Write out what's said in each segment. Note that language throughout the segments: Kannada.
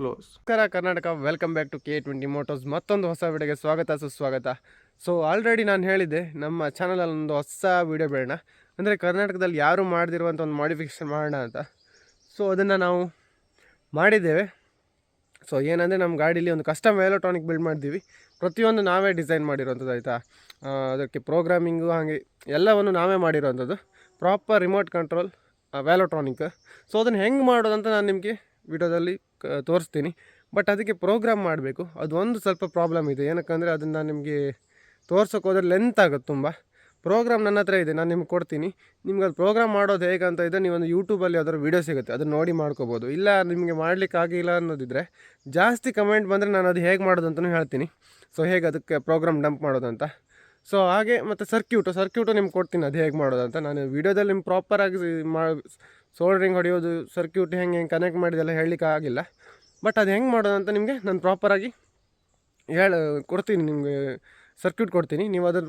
Close. Karnataka, welcome back to K20 motos. ಮತ್ತೊಂದು ಹೊಸ ವಿಡಿಯೋಗೆ ಸ್ವಾಗತ ಸುಸ್ವಾಗತ. ಸೊ ಆಲ್ರೆಡಿ ನಾನು ಹೇಳಿದ್ದೆ ನಮ್ಮ ಚಾನಲಲ್ಲಿ ಒಂದು ಹೊಸ ವಿಡಿಯೋ ಬೇಡ, ಅಂದರೆ ಕರ್ನಾಟಕದಲ್ಲಿ ಯಾರು ಮಾಡದಿರುವಂಥ ಒಂದು ಮಾಡಿಫಿಕೇಷನ್ ಮಾಡೋಣ ಅಂತ. ಸೊ ಅದನ್ನು ನಾವು ಮಾಡಿದ್ದೇವೆ. ಸೊ ಏನಂದರೆ ನಮ್ಮ ಗಾಡೀಲಿ ಒಂದು ಕಸ್ಟಮ್ ವ್ಯಾಲೋಟ್ರಾನಿಕ್ ಬಿಲ್ಡ್ ಮಾಡಿದ್ದೀವಿ. ಪ್ರತಿಯೊಂದು ನಾವೇ ಡಿಸೈನ್ ಮಾಡಿರೋಂಥದ್ದು, ಆಯಿತಾ. ಅದಕ್ಕೆ ಪ್ರೋಗ್ರಾಮಿಂಗು ಹಾಗೆ ಎಲ್ಲವನ್ನು ನಾವೇ ಮಾಡಿರೋವಂಥದ್ದು. ಪ್ರಾಪರ್ ರಿಮೋಟ್ ಕಂಟ್ರೋಲ್ ವ್ಯಾಲೋಟ್ರಾನಿಕ್. ಸೊ ಅದನ್ನು ಹೆಂಗೆ ಮಾಡೋದಂತ ನಾನು ನಿಮಗೆ ವಿಡಿಯೋದಲ್ಲಿ ತೋರಿಸ್ತೀನಿ. ಬಟ್ ಅದಕ್ಕೆ ಪ್ರೋಗ್ರಾಮ್ ಮಾಡಬೇಕು. ಅದು ಒಂದು ಸ್ವಲ್ಪ ಪ್ರಾಬ್ಲಮ್ ಇದೆ. ಏನಕ್ಕಂದರೆ ಅದನ್ನು ನಿಮಗೆ ತೋರ್ಸೋಕೆ ಹೋದರೆ ಲೆಂತ್ ಆಗುತ್ತೆ ತುಂಬ. ಪ್ರೋಗ್ರಾಮ್ ನನ್ನ ಹತ್ರ ಇದೆ, ನಾನು ನಿಮ್ಗೆ ಕೊಡ್ತೀನಿ. ನಿಮ್ಗೆ ಅದು ಪ್ರೋಗ್ರಾಮ್ ಮಾಡೋದು ಹೇಗೆ ಅಂತ ಇದೆ, ನೀವೊಂದು ಯೂಟ್ಯೂಬಲ್ಲಿ ಯಾವ್ದಾದ್ರು ವೀಡಿಯೋ ಸಿಗುತ್ತೆ, ಅದನ್ನು ನೋಡಿ ಮಾಡ್ಕೋಬೋದು. ಇಲ್ಲ ನಿಮಗೆ ಮಾಡಲಿಕ್ಕೆ ಆಗಿಲ್ಲ ಅನ್ನೋದಿದ್ದರೆ ಜಾಸ್ತಿ ಕಮೆಂಟ್ ಬಂದರೆ ನಾನು ಅದು ಹೇಗೆ ಮಾಡೋದು ಅಂತಲೂ ಹೇಳ್ತೀನಿ. ಸೊ ಹೇಗೆ ಅದಕ್ಕೆ ಪ್ರೋಗ್ರಾಮ್ ಡಂಪ್ ಮಾಡೋದಂತ. ಸೊ ಹಾಗೆ ಮತ್ತು ಸರ್ಕ್ಯೂಟು ನಿಮ್ಗೆ ಕೊಡ್ತೀನಿ ಅದು ಹೇಗೆ ಮಾಡೋದಂತ. ನಾನು ವೀಡಿಯೋದಲ್ಲಿ ನಿಮ್ಗೆ ಪ್ರಾಪರಾಗಿ ಸೋಲ್ಡ್ರಿಂಗ್ ಹೊಡೆಯೋದು, ಸರ್ಕ್ಯೂಟ್ ಹೆಂಗೆ ಕನೆಕ್ಟ್ ಮಾಡಿದೆಲ್ಲ ಹೇಳಲಿಕ್ಕೆ ಆಗಿಲ್ಲ. ಬಟ್ ಅದು ಹೆಂಗೆ ಮಾಡೋದಂತ ನಿಮಗೆ ನಾನು ಪ್ರಾಪರಾಗಿ ಕೊಡ್ತೀನಿ. ನಿಮಗೆ ಸರ್ಕ್ಯೂಟ್ ಕೊಡ್ತೀನಿ, ನೀವು ಅದರ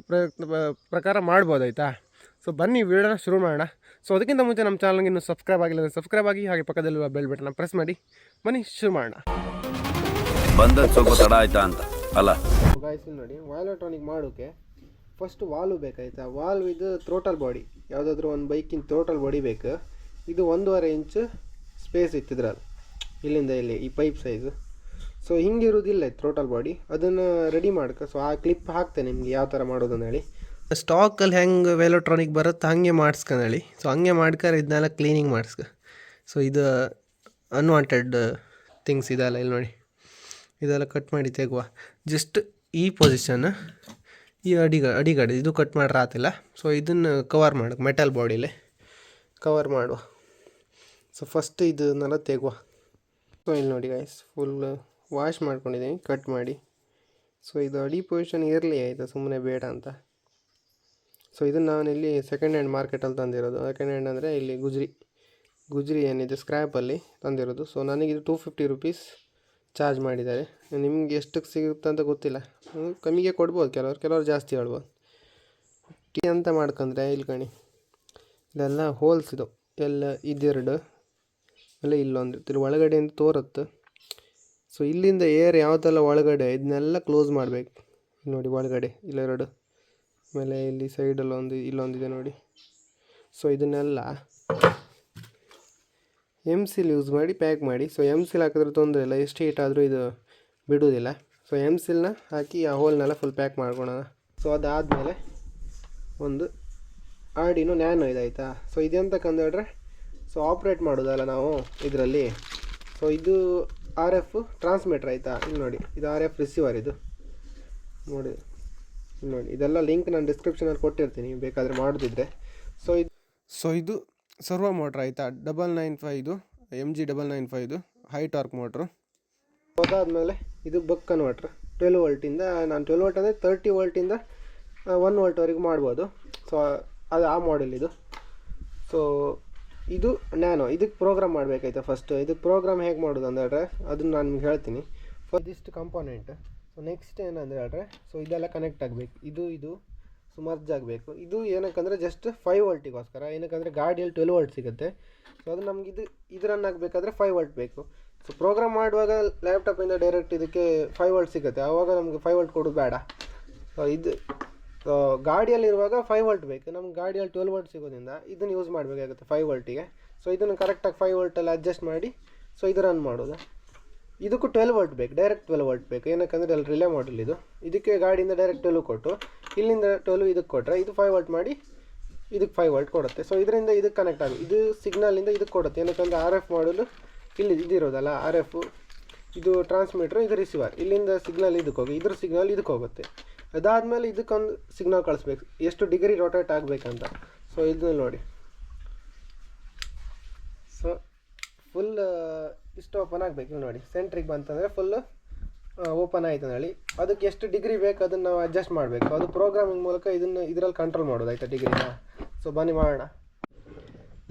ಪ್ರಕಾರ ಮಾಡ್ಬೋದು, ಆಯಿತಾ. ಸೊ ಬನ್ನಿ ವೀಡಿಯೋನ ಶುರು ಮಾಡೋಣ. ಸೊ ಅದಕ್ಕಿಂತ ಮುಂಚೆ ನಮ್ಮ ಚಾನಲ್ಗೆ ಇನ್ನೂ ಸಬ್ಸ್ಕ್ರೈಬ್ ಆಗಿಲ್ಲ ಅಂದರೆ ಸಬ್ಸ್ಕ್ರೈಬ್ ಆಗಿ, ಹಾಗೆ ಪಕ್ಕದಲ್ಲಿರುವ ಬೆಲ್ ಬಟನ್ನ ಪ್ರೆಸ್ ಮಾಡಿ. ಬನ್ನಿ ಶುರು ಮಾಡೋಣ. ಸ್ವಲ್ಪ ತಡ ಆಯ್ತಾ ಅಂತ ಅಲ್ಲ ಗಾಯ್ಸ್, ನೋಡಿ ವ್ಯಾಲೋಟ್ರಾನಿಕ್ ಮಾಡೋಕ್ಕೆ ಫಸ್ಟ್ ವಾಲ್ವ್ ಬೇಕಾಯ್ತಾ. ವಾಲ್ವ್ ಇದು ಥ್ರೋಟಲ್ ಬಾಡಿ, ಯಾವುದಾದ್ರೂ ಒಂದು ಬೈಕಿನ ಥ್ರೋಟಲ್ ಬಾಡಿ ಬೇಕು. ಇದು 1.5 ಇಂಚು ಸ್ಪೇಸ್ ಇತ್ತಿದ್ರಲ್ಲಿ, ಇಲ್ಲಿಂದ ಇಲ್ಲಿ ಈ ಪೈಪ್ ಸೈಜು. ಸೊ ಹಿಂಗೆ ಇರೋದಿಲ್ಲ ಥ್ರೋಟಲ್ ಬಾಡಿ, ಅದನ್ನು ರೆಡಿ ಮಾಡ್ಕೊ. ಸೊ ಆ ಕ್ಲಿಪ್ ಹಾಕ್ತೇನೆ ನಿಮ್ಗೆ ಯಾವ ಥರ ಮಾಡೋದನ್ನ ಹೇಳಿ. ಸ್ಟಾಕಲ್ಲಿ ಹೆಂಗೆ ವ್ಯಾಲೋಟ್ರಾನಿಕ್ ಬರುತ್ತೆ ಹಾಗೆ ಮಾಡಿಸ್ಕೊಂಡು ಹೇಳಿ. ಸೊ ಹಂಗೆ ಮಾಡ್ಕೊ, ಇದನ್ನೆಲ್ಲ ಕ್ಲೀನಿಂಗ್ ಮಾಡಿಸ್ಕೊ. ಸೊ ಇದು ಅನ್ವಾಂಟೆಡ್ ಥಿಂಗ್ಸ್ ಇದೆಲ್ಲ ಇಲ್ಲಿ ನೋಡಿ, ಇದೆಲ್ಲ ಕಟ್ ಮಾಡಿ ತೆಗುವ. ಜಸ್ಟ್ ಈ ಪೊಸಿಷನ್, ಈ ಅಡಿಗಡೆ ಇದು ಕಟ್ ಮಾಡ್ರೆ ಆತಿಲ್ಲ. ಸೊ ಇದನ್ನು ಕವರ್ ಮಾಡೋದು, ಮೆಟಲ್ ಬಾಡಿಲೇ ಕವರ್ ಮಾಡುವ. ಸೊ ಫಸ್ಟ್ ಇದನ್ನೆಲ್ಲ ತೆಗುವ. ಸೊ ಇಲ್ಲಿ ನೋಡಿ ಗೈಸ್, ಫುಲ್ ವಾಶ್ ಮಾಡ್ಕೊಂಡಿದ್ದೀನಿ ಕಟ್ ಮಾಡಿ. ಸೊ ಇದು ಅಡಿ ಪೊಸಿಷನ್ ಇರಲಿ, ಆಯಿತಾ, ಸುಮ್ಮನೆ ಬೇಡ ಅಂತ. ಸೊ ಇದನ್ನು ನಾನಿಲ್ಲಿ ಸೆಕೆಂಡ್ ಹ್ಯಾಂಡ್ ಮಾರ್ಕೆಟಲ್ಲಿ ತಂದಿರೋದು. ಸೆಕೆಂಡ್ ಹ್ಯಾಂಡ್ ಅಂದರೆ ಇಲ್ಲಿ ಗುಜ್ರಿ ಏನಿದೆ ಸ್ಕ್ರ್ಯಾಪಲ್ಲಿ ತಂದಿರೋದು. ಸೊ ನನಗಿದು 250 ರೂಪೀಸ್ ಚಾರ್ಜ್ ಮಾಡಿದ್ದಾರೆ. ನಿಮ್ಗೆ ಎಷ್ಟಕ್ಕೆ ಸಿಗುತ್ತೆ ಅಂತ ಗೊತ್ತಿಲ್ಲ, ಕಮ್ಮಿಗೆ ಕೊಡ್ಬೋದು, ಕೆಲವರು ಜಾಸ್ತಿ ಹೇಳ್ಬೋದು. ಟೀ ಅಂತ ಮಾಡ್ಕೊಂಡ್ರೆ ಇಲ್ಲಿ ಕಣಿ, ಇಲ್ಲೆಲ್ಲ ಹೋಲ್ಸ್ ಇದು ಎಲ್ಲ ಇದೆರಡು, ಎಲ್ಲ ಇಲ್ಲೊಂದು ಇಲ್ಲಿ ಒಳಗಡೆಯಿಂದ ತೋರುತ್ತೆ. ಸೊ ಇಲ್ಲಿಂದ ಏರ್ ಯಾವುದೆಲ್ಲ ಒಳಗಡೆ ಇದನ್ನೆಲ್ಲ ಕ್ಲೋಸ್ ಮಾಡಬೇಕು. ನೋಡಿ ಒಳಗಡೆ ಇಲ್ಲೆರಡು, ಆಮೇಲೆ ಇಲ್ಲಿ ಸೈಡಲ್ಲೊಂದು ಇಲ್ಲೊಂದಿದೆ ನೋಡಿ. ಸೊ ಇದನ್ನೆಲ್ಲ ಎಮ್-ಸಿಲ್ ಯೂಸ್ ಮಾಡಿ ಪ್ಯಾಕ್ ಮಾಡಿ. ಸೊ ಎಮ್-ಸಿಲ್ ಹಾಕಿದ್ರೆ ತೊಂದರೆ ಇಲ್ಲ, ಎಷ್ಟು ಹೀಟ್ ಆದರೂ ಇದು ಬಿಡೋದಿಲ್ಲ. ಸೊ ಎಮ್-ಸಿಲ್ನ ಹಾಕಿ ಆ ಹೋಲ್ನೆಲ್ಲ ಫುಲ್ ಪ್ಯಾಕ್ ಮಾಡ್ಕೊಳೋಣ. ಸೊ ಅದಾದಮೇಲೆ ಒಂದು ಆರ್ಡಿನೋ ನ್ಯಾನೋ ಇದಾಯ್ತಾ. ಸೊ ಇದೆಂತಕ್ಕಂದ್ರೆ ಸೊ ಆಪ್ರೇಟ್ ಮಾಡೋದಲ್ಲ ನಾವು ಇದರಲ್ಲಿ. ಸೊ ಇದು RF ಟ್ರಾನ್ಸ್ಮಿಟರ್ ಆಯಿತಾ. ಇಲ್ಲಿ ನೋಡಿ, ಇದು RF ರಿಸೀವರ್. ಇದು ನೋಡಿ, ಇಲ್ಲಿ ನೋಡಿ, ಇದೆಲ್ಲ ಲಿಂಕ್ ನಾನು ಡಿಸ್ಕ್ರಿಪ್ಷನಲ್ಲಿ ಕೊಟ್ಟಿರ್ತೀನಿ ಬೇಕಾದರೆ ಮಾಡೋದಿದ್ರೆ. ಸೊ ಇದು ಸರ್ವೋ ಮೋಟ್ರ್ ಆಯಿತಾ, 995 ಇದು MG 995 ಹೈ ಟಾರ್ಕ್ ಮೋಟ್ರು. ಅದಾದಮೇಲೆ ಇದು ಬಕ್ ಕನ್ವರ್ಟ್ರ್ 12 ವೋಲ್ಟಿಂದ, ನಾನು 12 ವೋಲ್ಟ್ ಅಂದರೆ 30 ವೋಲ್ಟಿಂದ 1 ವೋಲ್ಟ್ವರೆಗೂ ಮಾಡ್ಬೋದು. ಸೊ ಅದು ಆ ಮಾಡೆಲ್ ಇದು. ಸೊ ಇದು ನ್ಯಾನೋ, ಇದಕ್ಕೆ ಪ್ರೋಗ್ರಾಮ್ ಮಾಡಬೇಕಾಯ್ತಾ. ಫಸ್ಟ್ ಇದಕ್ಕೆ ಪ್ರೋಗ್ರಾಮ್ ಹೇಗೆ ಮಾಡೋದು ಅಂದರೆ ಅದನ್ನು ನಾನು ನಿಮ್ಗೆ ಹೇಳ್ತೀನಿ. ಇದಿಷ್ಟು ಕಂಪೋನೆಂಟ್. ಸೊ ನೆಕ್ಸ್ಟ್ ಏನಂದರೆ ಹೇಳ್ರೆ, ಸೊ ಇದೆಲ್ಲ ಕನೆಕ್ಟ್ ಆಗಬೇಕು. ಇದು ಮರ್ಜ್ ಆಗಬೇಕು. ಇದು ಏನಕ್ಕಂದರೆ ಜಸ್ಟ್ 5 ವೋಲ್ಟಿಗೋಸ್ಕರ. ಏನಕ್ಕಂದರೆ ಗಾಡಿಯಲ್ಲಿ 12 ವೋಲ್ಟ್ ಸಿಗುತ್ತೆ. ಸೊ ಅದು ನಮ್ಗೆ ಇದು ರನ್ ಆಗಬೇಕಾದ್ರೆ 5 ವೋಲ್ಟ್ ಬೇಕು. ಸೊ ಪ್ರೋಗ್ರಾಮ್ ಮಾಡುವಾಗ ಲ್ಯಾಪ್ಟಾಪಿಂದ ಡೈರೆಕ್ಟ್ ಇದಕ್ಕೆ 5 ವೋಲ್ಟ್ ಸಿಗುತ್ತೆ, ಆವಾಗ ನಮಗೆ 5 ವೋಲ್ಟ್ ಕೊಡೋದು ಬೇಡ. ಸೊ ಇದು ಗಾಡಿಯಲ್ಲಿರುವಾಗ 5 ವೋಲ್ಟ್ ಬೇಕು. ನಮ್ಗೆ ಗಾಡಿಯಲ್ಲಿ 12 ವೋಲ್ಟ್ ಸಿಗೋದ್ರಿಂದ ಇದನ್ನು ಯೂಸ್ ಮಾಡಬೇಕಾಗುತ್ತೆ 5 ವೋಲ್ಟಿಗೆ. ಸೊ ಇದನ್ನು ಕರೆಕ್ಟಾಗಿ 5 ವೋಲ್ಟಲ್ಲಿ ಅಡ್ಜಸ್ಟ್ ಮಾಡಿ ಸೊ ಇದು ರನ್ ಮಾಡೋದು. ಇದಕ್ಕೂ 12 ವೋಲ್ಟ್ ಬೇಕು, ಡೈರೆಕ್ಟ್ 12 ವೋಲ್ಟ್ ಬೇಕು. ಏನಕ್ಕಂದರೆ ಅಲ್ಲಿ ರಿಲೇ ಮಾಡಲ್ ಇದು. ಇದಕ್ಕೆ ಗಾಡಿಯಿಂದ ಡೈರೆಕ್ಟ್ 12 ಕೊಟ್ಟು ಇಲ್ಲಿಂದ 12 ಇದಕ್ಕೆ ಕೊಟ್ಟರೆ ಇದು 5 ವೋಲ್ಟ್ ಮಾಡಿ ಇದಕ್ಕೆ 5 ವೋಲ್ಟ್ ಕೊಡುತ್ತೆ. ಸೊ ಇದರಿಂದ ಇದಕ್ಕೆ ಕನೆಕ್ಟ್ ಆಗುತ್ತೆ. ಇದು ಸಿಗ್ನಲಿಂದ ಇದಕ್ಕೆ ಕೊಡುತ್ತೆ. ಏನಕ್ಕಂದರೆ RF ಮಾಡಲು ಇಲ್ಲಿ ಇದಿರೋದಲ್ಲ, RF ಇದು ಟ್ರಾನ್ಸ್ಮಿಟ್ರು, ಇದು ರಿಸೀವರ್. ಇಲ್ಲಿಂದ ಸಿಗ್ನಲ್ ಇದಕ್ಕೆ ಹೋಗಿ, ಇದ್ರ ಸಿಗ್ನಲ್ ಇದಕ್ಕೆ ಹೋಗುತ್ತೆ. ಅದಾದಮೇಲೆ ಇದಕ್ಕೊಂದು ಸಿಗ್ನಲ್ ಕಳಿಸ್ಬೇಕು, ಎಷ್ಟು ಡಿಗ್ರಿ ರೊಟೇಟ್ ಆಗಬೇಕಂತ. ಸೊ ಇದನ್ನ ನೋಡಿ, ಸೊ ಫುಲ್ ಇಷ್ಟು ಓಪನ್ ಆಗಬೇಕು ನೋಡಿ. ಸೆಂಟ್ರಿಗೆ ಬಂತಂದರೆ ಫುಲ್ಲು ಓಪನ್ ಆಯ್ತು ಹೇಳಿ. ಅದಕ್ಕೆ ಎಷ್ಟು ಡಿಗ್ರಿ ಬೇಕು ಅದನ್ನು ನಾವು ಅಡ್ಜಸ್ಟ್ ಮಾಡಬೇಕು. ಅದು ಪ್ರೋಗ್ರಾಮಿಂಗ್ ಮೂಲಕ ಇದರಲ್ಲಿ ಕಂಟ್ರೋಲ್ ಮಾಡೋದು, ಆಯಿತಾ, ಡಿಗ್ರಿನ. ಸೊ ಬನ್ನಿ ಮಾಡೋಣ.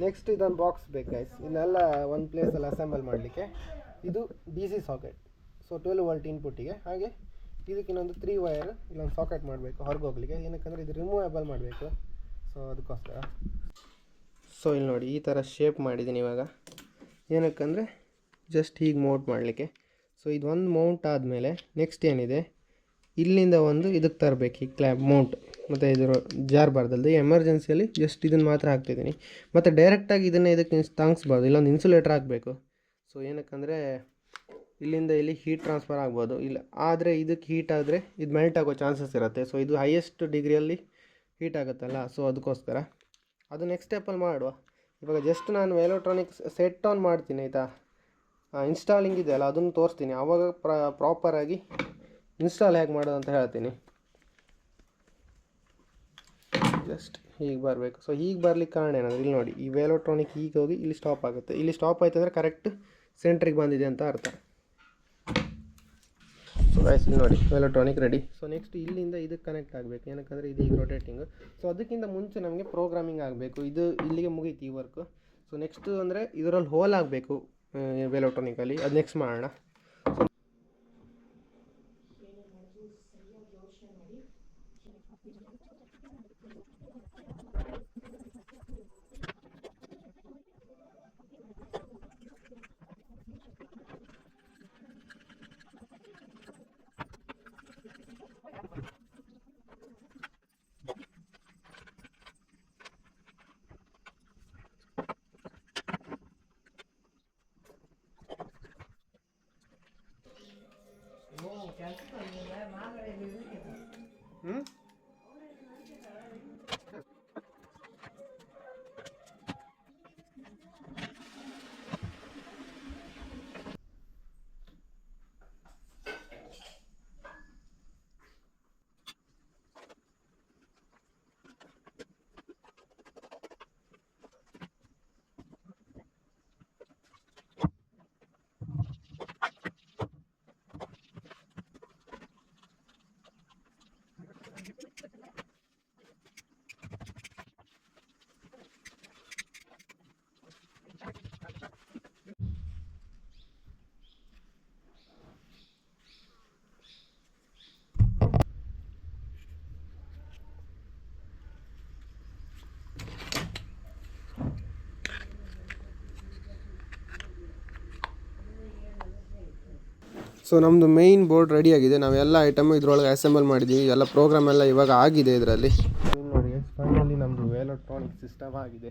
ನೆಕ್ಸ್ಟ್ ಇದೊಂದು ಬಾಕ್ಸ್ ಬೇಕು ಗೈಸ್. ಇದನ್ನೆಲ್ಲ ಒಂದು ಪ್ಲೇಸಲ್ಲಿ ಅಸೆಂಬಲ್ ಮಾಡಲಿಕ್ಕೆ. ಇದು DC ಸಾಕೆಟ್, ಸೊ 12 ವೋಲ್ಟ್ ಇನ್ಪುಟ್ಟಿಗೆ. ಹಾಗೆ ಇದಕ್ಕೆ ಇನ್ನೊಂದು 3 ವೈರ್ ಇಲ್ಲೊಂದು ಸಾಕೆಟ್ ಮಾಡಬೇಕು ಹೊರಗೆ ಹೋಗ್ಲಿಕ್ಕೆ. ಏನಕ್ಕಂದರೆ ಇದು ರಿಮೂವೇಬಲ್ ಮಾಡಬೇಕು. ಸೊ ಅದಕ್ಕೋಸ್ಕರ. ಸೊ ಇಲ್ಲಿ ನೋಡಿ, ಈ ಥರ ಶೇಪ್ ಮಾಡಿದ್ದೀನಿ ಇವಾಗ. ಏನಕ್ಕಂದರೆ ಜಸ್ಟ್ ಹೀಗೆ ಮೌಂಟ್ ಮಾಡಲಿಕ್ಕೆ. ಸೊ ಇದು ಒಂದು ಮೌಂಟ್ ಆದಮೇಲೆ ನೆಕ್ಸ್ಟ್ ಏನಿದೆ, ಇಲ್ಲಿಂದ ಒಂದು ಇದಕ್ಕೆ ತರಬೇಕು ಈ ಕ್ಲ್ಯಾಪ್ ಮೌಂಟ್, ಮತ್ತು ಇದರ ಜಾರಬಾರ್ದಲ್ದು ಎಮರ್ಜೆನ್ಸಿಯಲ್ಲಿ ಜಸ್ಟ್ ಇದನ್ನು ಮಾತ್ರ ಹಾಕ್ತಿದ್ದೀನಿ. ಮತ್ತು ಡೈರೆಕ್ಟಾಗಿ ಇದನ್ನು ಇದಕ್ಕೆ ತಾಂಗಿಸ್ಬಾರ್ದು, ಇಲ್ಲೊಂದು ಇನ್ಸುಲೇಟರ್ ಹಾಕಬೇಕು. ಸೊ ಏನಕ್ಕಂದರೆ ಇಲ್ಲಿಂದ ಇಲ್ಲಿ ಹೀಟ್ ಟ್ರಾನ್ಸ್ಫರ್ ಆಗ್ಬೋದು, ಇಲ್ಲ ಆದರೆ ಇದಕ್ಕೆ ಹೀಟ್ ಆದರೆ ಇದು ಮೆಲ್ಟ್ ಆಗೋ ಚಾನ್ಸಸ್ ಇರುತ್ತೆ. ಸೊ ಇದು ಹೈಯೆಸ್ಟ್ ಡಿಗ್ರಿಯಲ್ಲಿ ಹೀಟ್ ಆಗುತ್ತಲ್ಲ, ಸೊ ಅದಕ್ಕೋಸ್ಕರ ಅದು ನೆಕ್ಸ್ಟ್ ಸ್ಟೆಪ್ಪಲ್ಲಿ ಮಾಡುವ. ಇವಾಗ ಜಸ್ಟ್ ನಾನು ಎಲೆಕ್ಟ್ರಾನಿಕ್ಸ್ ಸೆಟ್ ಆನ್ ಮಾಡ್ತೀನಿ ಆಯಿತಾ, ಇನ್ಸ್ಟಾಲಿಂಗ್ ಇದೆಯಲ್ಲ ಅದನ್ನು ತೋರಿಸ್ತೀನಿ, ಆವಾಗ ಪ್ರಾಪರಾಗಿ ಇನ್ಸ್ಟಾಲ್ ಹೇಗೆ ಮಾಡೋದು ಅಂತ ಹೇಳ್ತೀನಿ. ಜಸ್ಟ್ ಹೀಗೆ ಬರಬೇಕು. ಸೊ ಹೀಗೆ ಬರಲಿಕ್ಕೆ ಕಾರಣ ಏನಂದರೆ ಇಲ್ಲಿ ನೋಡಿ, ಈ ಎಲೆಕ್ಟ್ರಾನಿಕ್ ಹೀಗೆ ಹೋಗಿ ಇಲ್ಲಿ ಸ್ಟಾಪ್ ಆಗುತ್ತೆ. ಇಲ್ಲಿ ಸ್ಟಾಪ್ ಆಯ್ತು ಅಂದರೆ ಕರೆಕ್ಟ್ ಸೆಂಟ್ರಿಗೆ ಬಂದಿದೆ ಅಂತ ಅರ್ಥ. ಸೊ ಗೈಸ್ ಇಲ್ಲಿ ನೋಡಿ ಎಲೆಕ್ಟ್ರಾನಿಕ್ ರೆಡಿ. ಸೊ ನೆಕ್ಸ್ಟ್ ಇಲ್ಲಿಂದ ಇದಕ್ಕೆ ಕನೆಕ್ಟ್ ಆಗಬೇಕು, ಏನಕ್ಕಂದರೆ ಇದು ಈಗ ರೊಟೇಟಿಂಗು. ಸೊ ಅದಕ್ಕಿಂತ ಮುಂಚೆ ನಮಗೆ ಪ್ರೋಗ್ರಾಮಿಂಗ್ ಆಗಬೇಕು. ಇದು ಇಲ್ಲಿಗೆ ಮುಗೀತು ಈ ವರ್ಕು. ಸೊ ನೆಕ್ಸ್ಟು ಅಂದರೆ ಇದರಲ್ಲಿ ಹೋಲ್ ಆಗಬೇಕು ಎಲೆಕ್ಟ್ರಾನಿಕಲ್ಲಿ, ಅದು ನೆಕ್ಸ್ಟ್ ಮಾಡೋಣ. ಸೊ ನಮ್ಮದು ಮೇಯ್ನ್ ಬೋರ್ಡ್ ರೆಡಿಯಾಗಿದೆ. ನಾವೆಲ್ಲ ಐಟಮು ಇದ್ರೊಳಗೆ ಅಸೆಂಬಲ್ ಮಾಡಿದ್ದೀವಿ, ಎಲ್ಲ ಪ್ರೋಗ್ರಾಮ್ ಎಲ್ಲ ಇವಾಗ ಆಗಿದೆ ಇದರಲ್ಲಿ. ನೋಡಿ ಫೈನಲಿ ನಮ್ಮದು ಎಲೆಕ್ಟ್ರಾನಿಕ್ ಸಿಸ್ಟಮ್ ಆಗಿದೆ.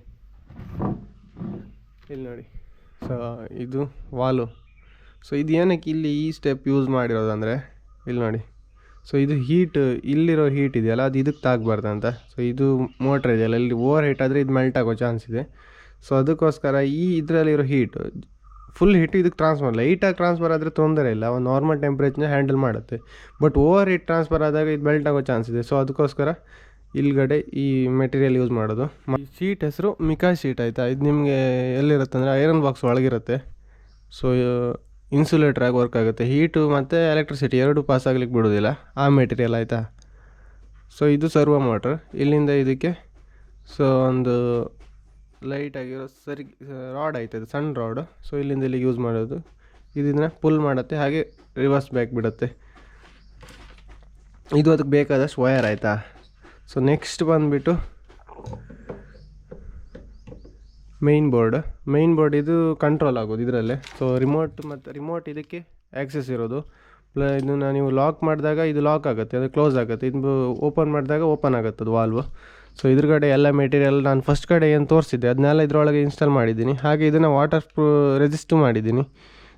ಇಲ್ಲಿ ನೋಡಿ, ಸೊ ಇದು ವಾಲು. ಸೊ ಇದು ಏನಕ್ಕೆ ಇಲ್ಲಿ ಈ ಸ್ಟೆಪ್ ಯೂಸ್ ಮಾಡಿರೋದಂದರೆ ಇಲ್ಲಿ ನೋಡಿ, ಸೊ ಇದು ಹೀಟ್ ಇಲ್ಲಿರೋ ಹೀಟ್ ಇದೆಯಲ್ಲ ಅದು ಇದಕ್ಕೆ ತಾಗಬಾರ್ದಂತ. ಸೊ ಇದು ಮೋಟ್ರ್ ಇದೆಯಲ್ಲ, ಇಲ್ಲಿ ಓವರ್ ಹೀಟ್ ಆದರೆ ಇದು ಮೆಲ್ಟ್ ಆಗೋ ಚಾನ್ಸ್ ಇದೆ. ಸೊ ಅದಕ್ಕೋಸ್ಕರ ಈ ಇದರಲ್ಲಿರೋ ಹೀಟು ಫುಲ್ ಹೀಟ್ ಇದಕ್ಕೆ ಟ್ರಾನ್ಸ್ಫರ್, ಲೈಟಾಗಿ ಟ್ರಾನ್ಸ್ಫರ್ ಆದರೆ ತೊಂದರೆ ಇಲ್ಲ, ಒಂದು ನಾರ್ಮಲ್ ಟೆಂಪ್ರೇಚರ್ನ ಹ್ಯಾಂಡಲ್ ಮಾಡುತ್ತೆ. ಬಟ್ ಓವರ್ ಹೀಟ್ ಟ್ರಾನ್ಸ್ಫರ್ ಆದಾಗ ಇದು ಮೆಲ್ಟ್ ಆಗೋ ಚಾನ್ಸ್ ಇದೆ. ಸೊ ಅದಕ್ಕೋಸ್ಕರ ಇಲ್ಗಡೆ ಈ ಮೆಟೀರಿಯಲ್ ಯೂಸ್ ಮಾಡೋದು. ಈ ಶೀಟ್ ಹೆಸರು ಮಿಕಾ ಶೀಟ್ ಆಯಿತಾ. ಇದು ನಿಮಗೆ ಎಲ್ಲಿರುತ್ತೆ ಅಂದರೆ ಐರನ್ ಬಾಕ್ಸ್ ಒಳಗಿರುತ್ತೆ. ಸೊ ಇನ್ಸುಲೇಟ್ರಾಗಿ ವರ್ಕ್ ಆಗುತ್ತೆ. ಹೀಟು ಮತ್ತು ಎಲೆಕ್ಟ್ರಿಸಿಟಿ ಎರಡು ಪಾಸ್ ಆಗ್ಲಿಕ್ಕೆ ಬಿಡೋದಿಲ್ಲ ಆ ಮೆಟೀರಿಯಲ್ ಆಯಿತಾ. ಸೊ ಇದು ಸರ್ವೋ ಮೋಟ್ರ್. ಇಲ್ಲಿಂದ ಇದಕ್ಕೆ ಸೊ ಒಂದು ಲೈಟಾಗಿರೋ ರಾಡ್ ಆಯ್ತದೆ, ಸಣ್ಣ ರಾಡು. ಸೊ ಇಲ್ಲಿಂದ ಇಲ್ಲಿಗೆ ಯೂಸ್ ಮಾಡೋದು. ಇದನ್ನು ಪುಲ್ ಮಾಡುತ್ತೆ, ಹಾಗೆ ರಿವರ್ಸ್ ಬ್ಯಾಕ್ ಬಿಡುತ್ತೆ. ಇದು ಅದಕ್ಕೆ ಬೇಕಾದಷ್ಟು ವಯರ್ ಆಯಿತಾ. ಸೊ ನೆಕ್ಸ್ಟ್ ಬಂದುಬಿಟ್ಟು ಮೇಯ್ನ್ ಬೋರ್ಡ್ ಇದು ಕಂಟ್ರೋಲ್ ಆಗೋದು ಇದರಲ್ಲೇ. ಸೊ ರಿಮೋಟ್ ಇದಕ್ಕೆ ಆ್ಯಕ್ಸೆಸ್ ಇರೋದು. ಇದನ್ನು ನೀವು ಲಾಕ್ ಮಾಡಿದಾಗ ಇದು ಲಾಕ್ ಆಗುತ್ತೆ, ಅದು ಕ್ಲೋಸ್ ಆಗುತ್ತೆ. ಇದು ಓಪನ್ ಮಾಡಿದಾಗ ಓಪನ್ ಆಗುತ್ತೆ ಅದು ವಾಲ್ವು. ಸೊ ಇದ್ರಗಡೆ ಎಲ್ಲ ಮೆಟೀರಿಯಲ್ ನಾನು ಫಸ್ಟ್ ಕಡೆ ಏನು ತೋರಿಸಿದ್ದೆ ಅದನ್ನೆಲ್ಲ ಇದರೊಳಗೆ ಇನ್ಸ್ಟಾಲ್ ಮಾಡಿದ್ದೀನಿ. ಹಾಗೆ ಇದನ್ನು ವಾಟರ್ ರೆಸಿಸ್ಟು ಮಾಡಿದ್ದೀನಿ.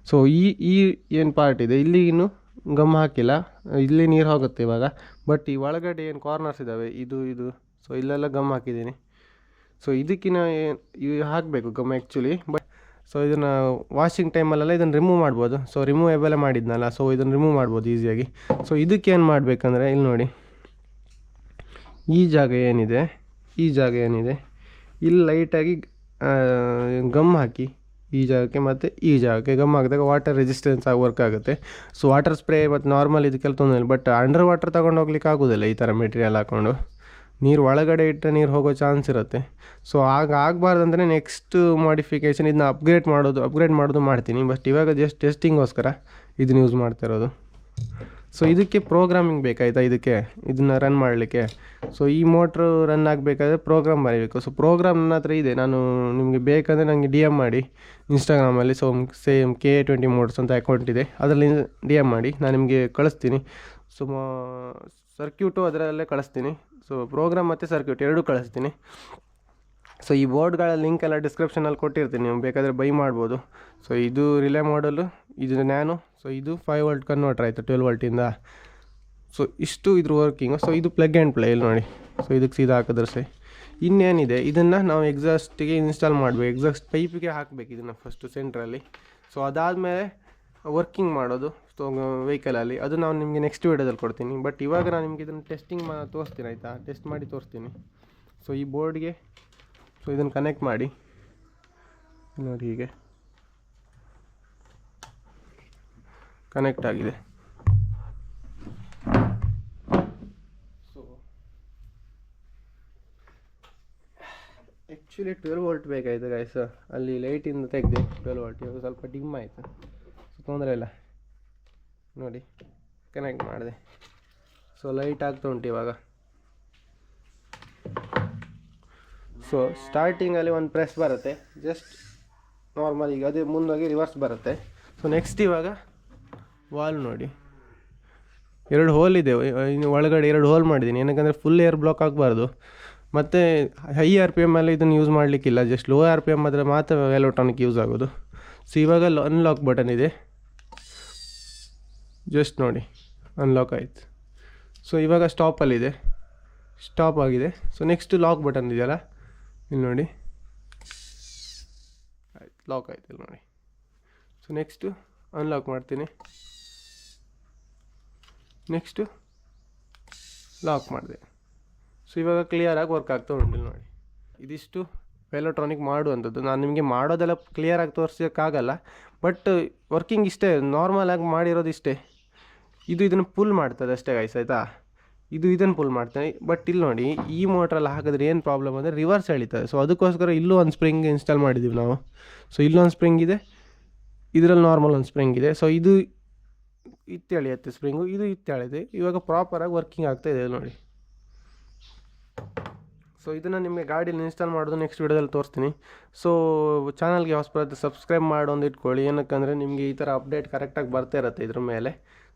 ಸೊ ಈ ಏನು ಪಾರ್ಟ್ ಇದೆ ಇಲ್ಲಿ ಇನ್ನೂ ಗಮ್ ಹಾಕಿಲ್ಲ, ಇಲ್ಲಿ ನೀರು ಹೋಗುತ್ತೆ ಇವಾಗ. ಬಟ್ ಈ ಒಳಗಡೆ ಏನು ಕಾರ್ನರ್ಸ್ ಇದ್ದಾವೆ ಇದು ಸೊ ಇಲ್ಲೆಲ್ಲ ಗಮ್ ಹಾಕಿದ್ದೀನಿ. ಸೊ ಇದಕ್ಕಿನ್ನ ಇವು ಹಾಕಬೇಕು ಗಮ್ ಆ್ಯಕ್ಚುಲಿ. ಬಟ್ ಸೊ ಇದನ್ನು ವಾಷಿಂಗ್ ಟೈಮಲ್ಲೆಲ್ಲ ಇದನ್ನು ರಿಮೂವ್ ಮಾಡ್ಬೋದು. ಸೊ ರಿಮೂವೇಬಲೇ ಮಾಡಿದ್ನಲ್ಲ, ಸೊ ಇದನ್ನು ರಿಮೂವ್ ಮಾಡ್ಬೋದು ಈಸಿಯಾಗಿ. ಸೊ ಇದಕ್ಕೇನು ಮಾಡಬೇಕಂದ್ರೆ ಇಲ್ಲಿ ನೋಡಿ, ಈ ಜಾಗ ಏನಿದೆ ಇಲ್ಲಿ ಲೈಟಾಗಿ ಗಮ್ ಹಾಕಿ ಈ ಜಾಗಕ್ಕೆ ಮತ್ತು ಈ ಜಾಗಕ್ಕೆ ಗಮ್ ಹಾಕಿದಾಗ ವಾಟರ್ ರೆಸಿಸ್ಟೆನ್ಸ್ ಆಗಿ ವರ್ಕ್ ಆಗುತ್ತೆ. ಸೊ ವಾಟರ್ ಸ್ಪ್ರೇ ಮತ್ತು ನಾರ್ಮಲ್ ಇದಕ್ಕೆಲ್ಲ ತೊಂದರೆ ಇಲ್ಲ. ಬಟ್ ಅಂಡರ್ ವಾಟರ್ ತೊಗೊಂಡು ಹೋಗ್ಲಿಕ್ಕೆ ಆಗೋದಿಲ್ಲ ಈ ಥರ ಮೆಟೀರಿಯಲ್ ಹಾಕ್ಕೊಂಡು. ನೀರು ಒಳಗಡೆ ಇಟ್ಟರೆ ನೀರು ಹೋಗೋ ಚಾನ್ಸ್ ಇರುತ್ತೆ. ಸೊ ಆಗಬಾರ್ದಂದ್ರೆ ನೆಕ್ಸ್ಟ್ ಮಾಡಿಫಿಕೇಷನ್ ಇದನ್ನ ಅಪ್ಗ್ರೇಡ್ ಮಾಡೋದು ಮಾಡ್ತೀನಿ. ಬಟ್ ಇವಾಗ ಜಸ್ಟ್ ಟೆಸ್ಟಿಂಗೋಸ್ಕರ ಇದನ್ನ ಯೂಸ್ ಮಾಡ್ತಾ ಇರೋದು. ಸೊ ಇದಕ್ಕೆ ಪ್ರೋಗ್ರಾಮಿಂಗ್ ಬೇಕಾಯ್ತಾ, ಇದನ್ನು ರನ್ ಮಾಡಲಿಕ್ಕೆ. ಸೊ ಈ ಮೋಟ್ರು ರನ್ ಆಗಬೇಕಾದ್ರೆ ಪ್ರೋಗ್ರಾಮ್ ಬರೀಬೇಕು. ಸೊ ಪ್ರೋಗ್ರಾಮ್ ನನ್ನ ಹತ್ರ ಇದೆ, ನಾನು ನಿಮಗೆ ಬೇಕಂದರೆ ನನಗೆ DM ಮಾಡಿ ಇನ್ಸ್ಟಾಗ್ರಾಮಲ್ಲಿ. ಸೊ ಸೇಮ್ K20 ಮೋಟ್ಸ್ ಅಂತ ಅಕೌಂಟ್ ಇದೆ, ಅದರಲ್ಲಿ DM ಮಾಡಿ, ನಾನು ನಿಮಗೆ ಕಳಿಸ್ತೀನಿ. ಸೊ ಸರ್ಕ್ಯೂಟು ಅದರಲ್ಲೇ ಕಳಿಸ್ತೀನಿ. ಸೊ ಪ್ರೋಗ್ರಾಮ್ ಮತ್ತು ಸರ್ಕ್ಯೂಟ್ ಎರಡೂ ಕಳಿಸ್ತೀನಿ. ಸೊ ಈ ಬೋರ್ಡ್ಗಳ ಲಿಂಕ್ ಎಲ್ಲ ಡಿಸ್ಕ್ರಿಪ್ಷನಲ್ಲಿ ಕೊಟ್ಟಿರ್ತೀನಿ, ನೀವು ಬೇಕಾದರೆ ಬೈ ಮಾಡ್ಬೋದು. ಸೊ ಇದು ರಿಲೇ ಮಾಡಲು, ಇದು ನ್ಯಾನೋ. ಸೊ ಇದು 5 ವೋಲ್ಟ್ ಕನ್ವರ್ಟರ್ ಆಯಿತು 12 ವೋಲ್ಟಿಂದ. ಸೊ ಇಷ್ಟು ಇದ್ರ ವರ್ಕಿಂಗು. ಸೊ ಇದು ಪ್ಲಗ್ ಆ್ಯಂಡ್ ಪ್ಲೇ ಇಲ್ಲಿ ನೋಡಿ. ಸೊ ಇದಕ್ಕೆ ಸೀದಾ ಹಾಕಿದ್ರೆ ಸರಿ. ಇನ್ನೇನಿದೆ, ಇದನ್ನು ನಾವು ಎಕ್ಸಾಸ್ಟಿಗೆ ಇನ್ಸ್ಟಾಲ್ ಮಾಡಬೇಕು, ಎಕ್ಸಾಸ್ಟ್ ಪೈಪಿಗೆ ಹಾಕಬೇಕು ಇದನ್ನು ಫಸ್ಟು ಸೆಂಟ್ರಲ್ಲಿ. ಸೊ ಅದಾದಮೇಲೆ ವರ್ಕಿಂಗ್ ಮಾಡೋದು ಸೊ ವೆಹಿಕಲಲ್ಲಿ, ಅದು ನಾನು ನಿಮಗೆ ನೆಕ್ಸ್ಟ್ ವೀಡಿಯೋದಲ್ಲಿ ಕೊಡ್ತೀನಿ. ಬಟ್ ಇವಾಗ ನಾನು ನಿಮಗೆ ಇದನ್ನು ಟೆಸ್ಟಿಂಗ್ ತೋರಿಸ್ತೀನಿ ಆಯಿತಾ, ಟೆಸ್ಟ್ ಮಾಡಿ ತೋರಿಸ್ತೀನಿ. ಸೊ ಈ ಬೋರ್ಡ್ಗೆ ಸೊ ಇದನ್ನು ಕನೆಕ್ಟ್ ಮಾಡಿ ನೋಡಿ, ಹೀಗೆ ಕನೆಕ್ಟ್ ಆಗಿದೆ. ಸೊ ಆ್ಯಕ್ಚುಲಿ 12 ವೋಲ್ಟ್ ಬೇಕಾಯಿತು ಗಾಯ್ಸ್, ಅಲ್ಲಿ ಲೈಟಿಂದ ತೆಗೆದೆ 12 ವೋಲ್ಟ್. ಇವಾಗ ಸ್ವಲ್ಪ ಡಿಮ್ ಆಯಿತು, ಸೊ ತೊಂದರೆ ಇಲ್ಲ ನೋಡಿ, ಕನೆಕ್ಟ್ ಮಾಡಿದೆ. ಸೊ ಲೈಟ್ ಆಗ್ತಾ ಉಂಟು ಇವಾಗ. ಸೊ ಸ್ಟಾರ್ಟಿಂಗಲ್ಲಿ ಒಂದು ಪ್ರೆಸ್ ಬರುತ್ತೆ, ಜಸ್ಟ್ ನಾರ್ಮಲ್, ಈಗ ಅದೇ ಮುಂದೋಗಿ ರಿವರ್ಸ್ ಬರುತ್ತೆ. ಸೊ ನೆಕ್ಸ್ಟ್ ಇವಾಗ ವಾಲ್ ನೋಡಿ, 2 ಹೋಲ್ ಇದೆ, ಒಳಗಡೆ 2 ಹೋಲ್ ಮಾಡಿದ್ದೀನಿ. ಏನಕ್ಕಂದರೆ ಫುಲ್ ಏರ್ ಬ್ಲಾಕ್ ಆಗಬಾರ್ದು, ಮತ್ತು ಹೈ RPM ಅಲ್ಲಿ ಇದನ್ನು ಯೂಸ್ ಮಾಡಲಿಕ್ಕಿಲ್ಲ, ಜಸ್ಟ್ ಲೋ RPM ಆದರೆ ಮಾತ್ರ ಎಲೆಕ್ಟ್ರಾನಿಕ್ ಯೂಸ್ ಆಗೋದು. ಸೊ ಇವಾಗ ಅನ್ಲಾಕ್ ಬಟನ್ ಇದೆ, ಜಸ್ಟ್ ನೋಡಿ ಅನ್ಲಾಕ್ ಆಯಿತು. ಸೊ ಇವಾಗ ಸ್ಟಾಪಲ್ಲಿದೆ, ಸ್ಟಾಪ್ ಆಗಿದೆ. ಸೊ ನೆಕ್ಸ್ಟ್ ಲಾಕ್ ಬಟನ್ ಇದೆಯಲ್ಲ ಇಲ್ಲಿ ನೋಡಿ, ಆಯ್ತು ಲಾಕ್ ಆಯ್ತು ಇಲ್ಲಿ ನೋಡಿ. ಸೊ ನೆಕ್ಸ್ಟು ಅನ್ಲಾಕ್ ಮಾಡ್ತೀನಿ, ನೆಕ್ಸ್ಟು ಲಾಕ್ ಮಾಡಿದೆ. ಸೊ ಇವಾಗ ಕ್ಲಿಯರಾಗಿ ವರ್ಕ್ ಆಗ್ತಾ ಉಂಟು ಇಲ್ಲಿ ನೋಡಿ. ಇದಿಷ್ಟು ಎಲೆಕ್ಟ್ರಾನಿಕ್ ಮಾಡುವಂಥದ್ದು. ನಾನು ನಿಮಗೆ ಮಾಡೋದೆಲ್ಲ ಕ್ಲಿಯರಾಗಿ ತೋರಿಸೋಕ್ಕಾಗಲ್ಲ, ಬಟ್ ವರ್ಕಿಂಗ್ ಇಷ್ಟೇ, ನಾರ್ಮಲಾಗಿ ಮಾಡಿರೋದು ಇಷ್ಟೇ. ಇದನ್ನು ಪುಲ್ ಮಾಡ್ತದೆ ಅಷ್ಟೇ ಗೈಸ್ ಆಯಿತಾ, ಇದನ್ನು ಪುಲ್ ಮಾಡ್ತೇನೆ. ಬಟ್ ಇಲ್ಲಿ ನೋಡಿ, ಈ ಮೋಟ್ರಲ್ಲಿ ಹಾಕಿದ್ರೆ ಏನು ಪ್ರಾಬ್ಲಮ್ ಅಂದರೆ ರಿವರ್ಸ್ ಎಳಿತದೆ. ಸೊ ಅದಕ್ಕೋಸ್ಕರ ಇಲ್ಲೂ ಒಂದು ಸ್ಪ್ರಿಂಗ್ ಇನ್ಸ್ಟಾಲ್ ಮಾಡಿದ್ದೀವಿ ನಾವು. ಸೊ ಇಲ್ಲೊಂದು ಸ್ಪ್ರಿಂಗ್ ಇದೆ, ಇದರಲ್ಲಿ ನಾರ್ಮಲ್ ಒಂದು ಸ್ಪ್ರಿಂಗ್ ಇದೆ. ಸೊ ಇದು ಎಳೆಯುತ್ತೆ ಸ್ಪ್ರಿಂಗು, ಇದು ಎಳೆದಿದೆ. ಇವಾಗ ಪ್ರಾಪರಾಗಿ ವರ್ಕಿಂಗ್ ಆಗ್ತಾಯಿದೆ ನೋಡಿ. ಸೊ ಇದನ್ನು ನಿಮಗೆ ಗಾಡೀಲಿ ಇನ್ಸ್ಟಾಲ್ ಮಾಡೋದು ನೆಕ್ಸ್ಟ್ ವೀಡಿಯೋದಲ್ಲಿ ತೋರಿಸ್ತೀನಿ. ಸೊ ಚಾನಲ್ಗೆ ಹೊಸಬರಾದ್ರೆ ಸಬ್ಸ್ಕ್ರೈಬ್ ಮಾಡೋದು ಇಟ್ಕೊಳ್ಳಿ, ಏನಕ್ಕಂದರೆ ನಿಮಗೆ ಈ ಥರ ಅಪ್ಡೇಟ್ ಕರೆಕ್ಟಾಗಿ ಬರ್ತಾ ಇರುತ್ತೆ ಇದ್ರ ಮೇಲೆ.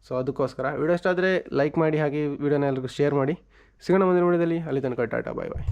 ಸೊ ಅದಕ್ಕೋಸ್ಕರ ವಿಡಿಯೋ ಇಷ್ಟ ಆದರೆ ಲೈಕ್ ಮಾಡಿ, ಹಾಗೆ ವಿಡಿಯೋನ ಎಲ್ರಿಗೂ ಶೇರ್ ಮಾಡಿ. ಸಿಗೋಣ ಮುಂದಿನ ವಿಡಿಯೋದಲ್ಲಿ, ಅಲ್ಲಿ ತನಕ ಟಾಟಾ, ಬಾಯ್ ಬಾಯ್.